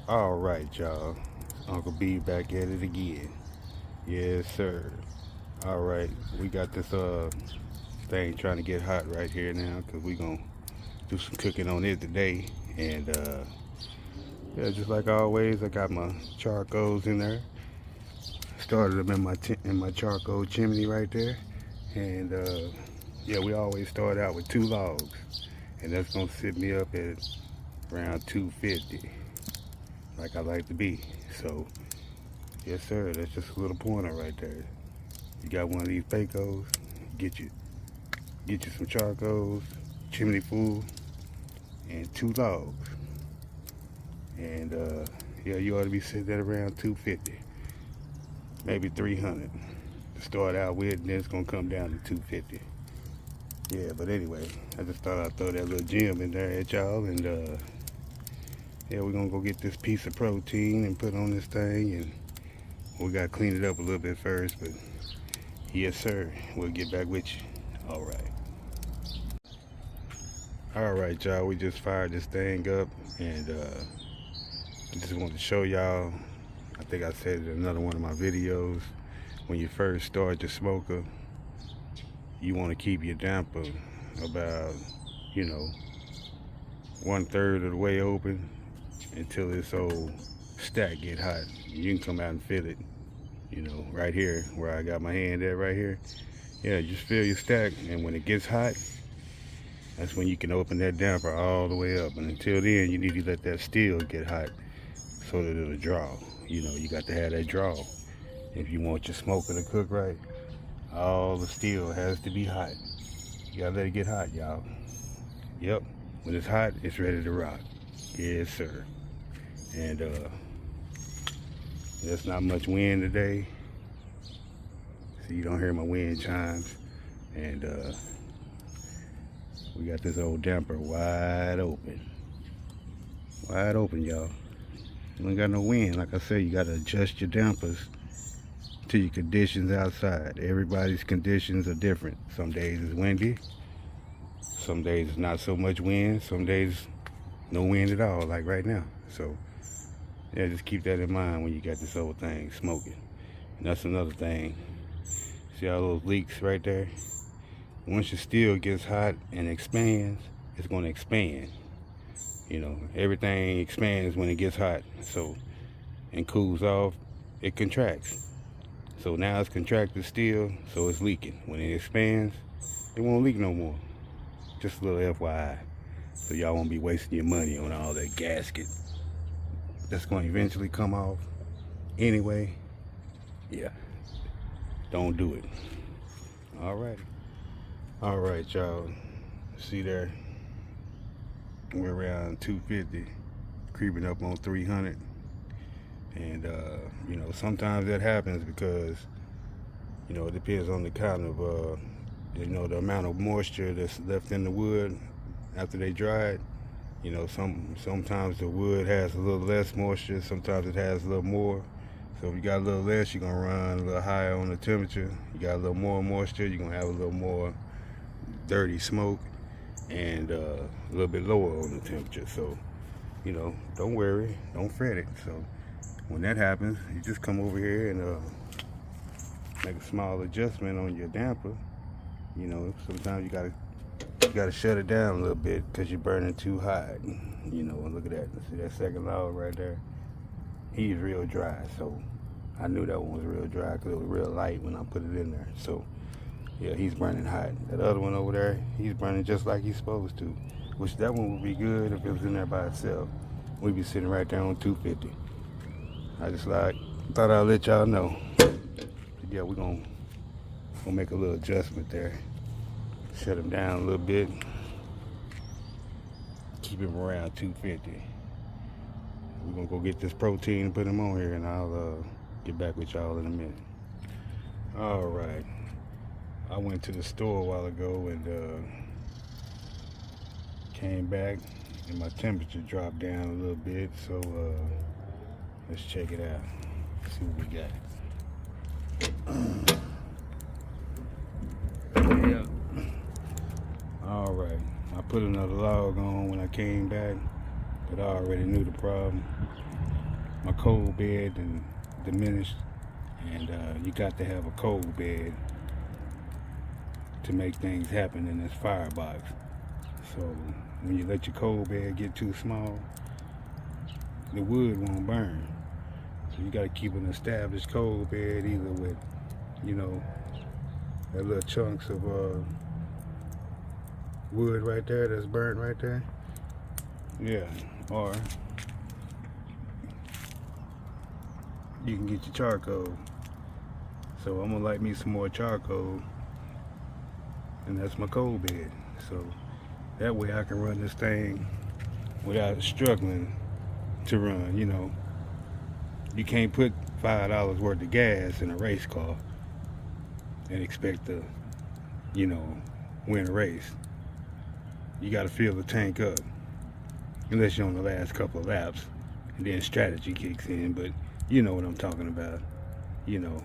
All right, y'all. Uncle B back at it again. Yes, sir. All right, we got this thing trying to get hot right here now because we gonna do some cooking on it today. And yeah, just like always, I got my charcoals in there. Started them in my charcoal chimney right there. And yeah, we always start out with 2 logs, and that's gonna sit me up at around 250, like I like to be. So yes, sir. That's just a little pointer right there. You got one of these pecos, get you some charcoals, chimney full, and 2 logs. And yeah, you ought to be sitting at around 250, maybe 300 to start out with, and then it's gonna come down to 250. Yeah, but anyway, I just thought I'd throw that little gem in there at y'all, and yeah, we're gonna go get this piece of protein and put on this thing, and we gotta clean it up a little bit first, but yes, sir. We'll get back with you. All right. All right, y'all. We just fired this thing up, and I just wanted to show y'all. I think I said it in another one of my videos. When you first start the smoker, you want to keep your damper about, you know, 1/3 of the way open until this old stack get hot. You can come out and feel it. You know, right here where I got my hand at right here. Yeah, just fill your stack, and when it gets hot, that's when you can open that damper all the way up. And until then, you need to let that steel get hot so that it'll draw. You know, you got to have that draw. If you want your smoker to cook right, all the steel has to be hot. You gotta let it get hot, y'all. Yep, when it's hot, it's ready to rock. Yes, sir. And there's not much wind today, so you don't hear my wind chimes. And we got this old damper wide open. Wide open, y'all. You ain't got no wind. Like I said, you gotta adjust your dampers to your conditions outside. Everybody's conditions are different. Some days it's windy, some days it's not so much wind, some days no wind at all, like right now. So yeah, just keep that in mind when you got this old thing smoking. And that's another thing. See all those leaks right there? Once your steel gets hot and expands, it's going to expand. You know, everything expands when it gets hot. So, and cools off, it contracts. So now it's contracted steel, so it's leaking. When it expands, it won't leak no more. Just a little FYI. So y'all won't be wasting your money on all that gasket that's going to eventually come off anyway. Yeah, don't do it. All right, y'all. See there, we're around 250, creeping up on 300. And you know, sometimes that happens because, you know, it depends on the kind of you know, the amount of moisture that's left in the wood after they dry it. You know, sometimes the wood has a little less moisture, sometimes it has a little more. So if you got a little less, you're gonna run a little higher on the temperature. You got a little more moisture, you're gonna have a little more dirty smoke, and a little bit lower on the temperature. So, you know, don't worry, don't fret it. So when that happens, you just come over here and make a small adjustment on your damper. You know, sometimes you gotta shut it down a little bit because you're burning too hot. You know, and look at that. See that second log right there? He's real dry, so I knew that one was real dry because it was real light when I put it in there. So yeah, he's burning hot. That other one over there, he's burning just like he's supposed to. Which that one would be good if it was in there by itself. We'd be sitting right there on 250. I just thought I'd let y'all know. Yeah, we're gonna make a little adjustment there. Shut him down a little bit. Keep him around 250. We're gonna go get this protein and put him on here, and I'll get back with y'all in a minute. All right. I went to the store a while ago and came back, and my temperature dropped down a little bit. So let's check it out. See what we got. Yeah. All right. I put another log on when I came back, but I already knew the problem. my cold bed and diminished, and you got to have a cold bed to make things happen in this firebox. So when you let your cold bed get too small, the wood won't burn. So you got to keep an established cold bed, either with, you know, that little chunks of wood right there that's burnt right there. Yeah, or you can get your charcoal. So I'm gonna light me some more charcoal, and that's my cold bed. So that way I can run this thing without struggling to run. You know, you can't put $5 worth of gas in a race car and expect to, you know, win a race. You got to fill the tank up, unless you're on the last couple of laps, and then strategy kicks in. But you know what I'm talking about. You know,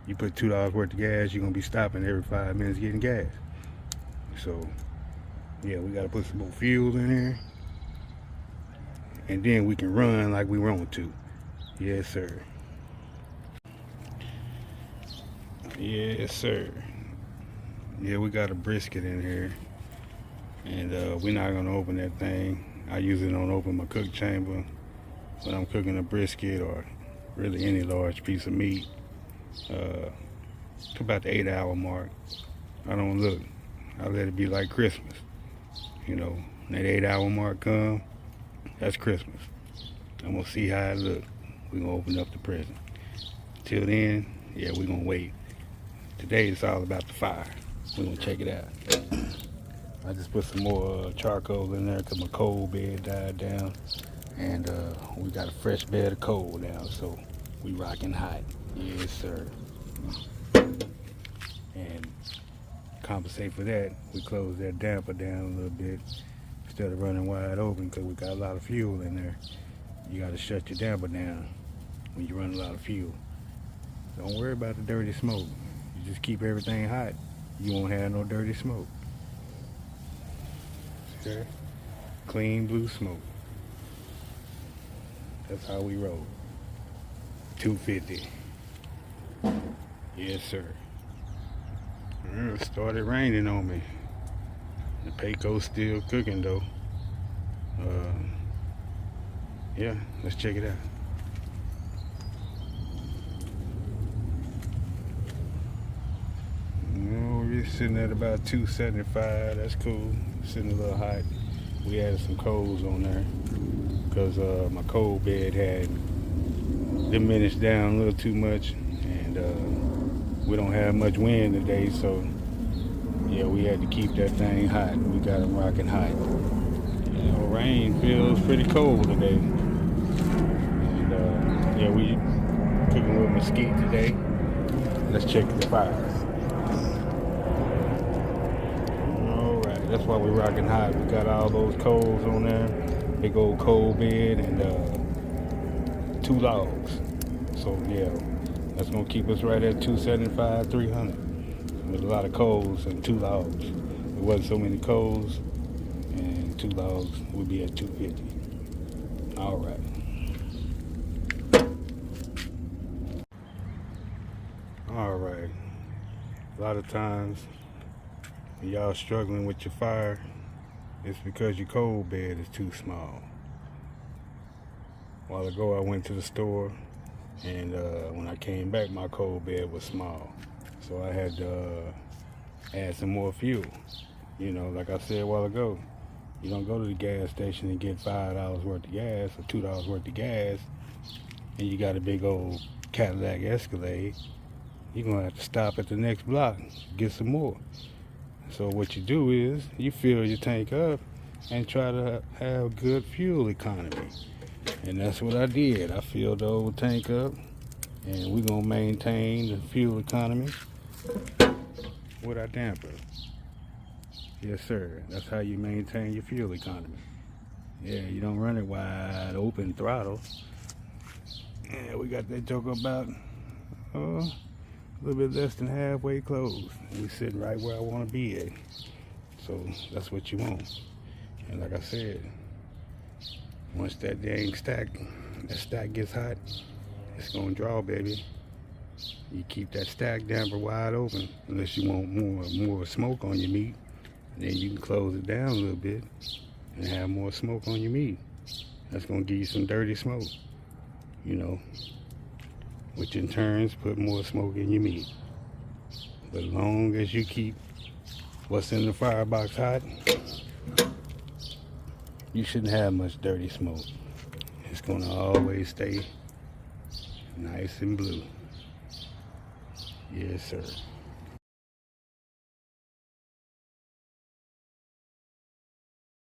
you put $2 worth of gas, you're gonna be stopping every 5 minutes getting gas. So yeah, we got to put some more fuel in here, and then we can run like we want to. Yes, sir. Yes, sir. Yeah, we got a brisket in here, and we're not gonna open that thing. I usually don't open my cook chamber when I'm cooking a brisket or really any large piece of meat. To about the 8-hour mark, I don't look. I let it be like Christmas. You know, when that 8-hour mark come, that's Christmas. I'm gonna see how it look. We're gonna open up the present. Till then, yeah, we're gonna wait. Today it's all about the fire. We're gonna check it out. I just put some more charcoal in there because my cold bed died down, and we got a fresh bed of coal now, so we rocking hot. Yes, sir. And compensate for that, we close that damper down a little bit instead of running wide open, because we got a lot of fuel in there. You got to shut your damper down when you run a lot of fuel. Don't worry about the dirty smoke. You just keep everything hot. You won't have no dirty smoke. Okay? Clean blue smoke. That's how we roll. 250. Yes, sir. It started raining on me. The pecos still cooking though. Yeah, let's check it out. We're sitting at about 275. That's cool. Sitting a little hot. We added some coals on there because my cold bed had diminished down a little too much, and we don't have much wind today, so yeah, we had to keep that thing hot. We got it rocking hot. You know, rain feels pretty cold today, and yeah, we cooking with mesquite today. Let's check the fire. Alright, that's why we're rocking hot. We got all those coals on there, big old coal bed, and 2 logs. So yeah, that's gonna keep us right at 275, 300. With a lot of coals and 2 logs. If there wasn't so many coals and 2 logs, we'd be at 250. Alright. Alright. A lot of times when y'all struggling with your fire, it's because your cold bed is too small. A while ago I went to the store, and when I came back my cold bed was small. So I had to add some more fuel. You know, like I said a while ago, you don't go to the gas station and get $5 worth of gas or $2 worth of gas, and you got a big old Cadillac Escalade. You're gonna have to stop at the next block, get some more. So what you do is you fill your tank up and try to have good fuel economy. And that's what I did. I filled the old tank up, and we're gonna maintain the fuel economy with our damper. Yes, sir. That's how you maintain your fuel economy. Yeah, you don't run it wide open throttle. Yeah, we got that joke about a little bit less than halfway closed. We sitting right where I want to be at. So that's what you want. And like I said, once that dang stack that stack gets hot, it's gonna draw, baby. You keep that stack damper wide open, unless you want more smoke on your meat. And then you can close it down a little bit and have more smoke on your meat. That's gonna give you some dirty smoke, you know, which in turns put more smoke in your meat. But as long as you keep what's in the firebox hot, you shouldn't have much dirty smoke. It's gonna always stay nice and blue. Yes, sir.